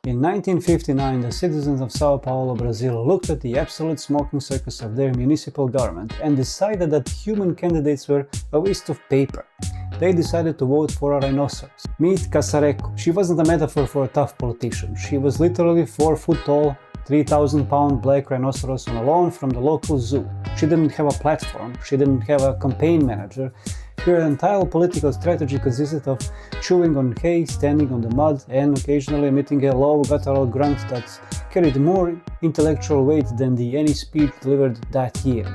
In 1959, the citizens of São Paulo, Brazil looked at the absolute smoking circus of their municipal government and decided that human candidates were a waste of paper. They decided to vote for a rhinoceros. Meet Cacareco. She wasn't a metaphor for a tough politician. She was literally 4 foot tall, 3,000-pound black rhinoceros on a lawn from the local zoo. She didn't have a platform, she didn't have a campaign manager. Her entire political strategy consisted of chewing on hay, standing on the mud, and occasionally emitting a low guttural grunt that carried more intellectual weight than any speech delivered that year.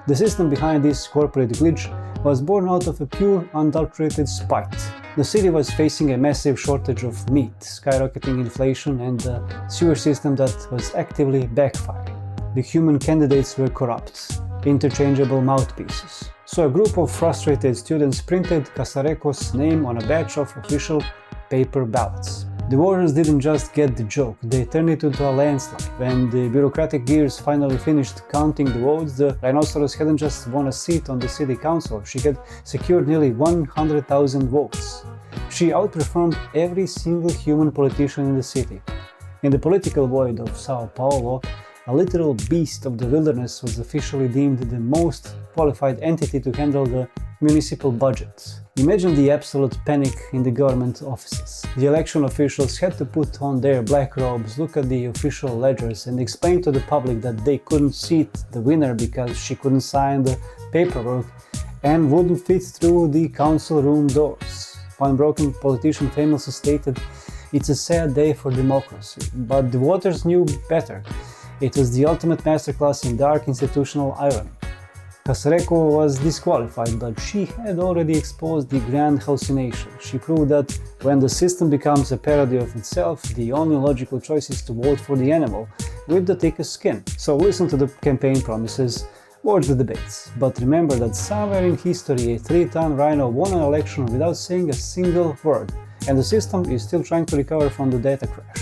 The system behind this corporate glitch was born out of a pure, unadulterated spite. The city was facing a massive shortage of meat, skyrocketing inflation, and a sewer system that was actively backfiring. The human candidates were corrupt, interchangeable mouthpieces. So a group of frustrated students printed Cacareco's name on a batch of official paper ballots. The voters didn't just get the joke, they turned it into a landslide. When the bureaucratic gears finally finished counting the votes, the rhinoceros hadn't just won a seat on the city council, she had secured nearly 100,000 votes. She outperformed every single human politician in the city. In the political void of São Paulo, a literal beast of the wilderness was officially deemed the most qualified entity to handle the municipal budget. Imagine the absolute panic in the government offices. The election officials had to put on their black robes, look at the official ledgers, and explain to the public that they couldn't seat the winner because she couldn't sign the paperwork and wouldn't fit through the council room doors. One broken politician famously stated, "It's a sad day for democracy," but the voters knew better. It was the ultimate masterclass in dark institutional irony. Cacareco was disqualified, but she had already exposed the grand hallucination. She proved that when the system becomes a parody of itself, the only logical choice is to vote for the animal with the thickest skin. So listen to the campaign promises, watch the debates, but remember that somewhere in history a 3-ton rhino won an election without saying a single word, and the system is still trying to recover from the data crash.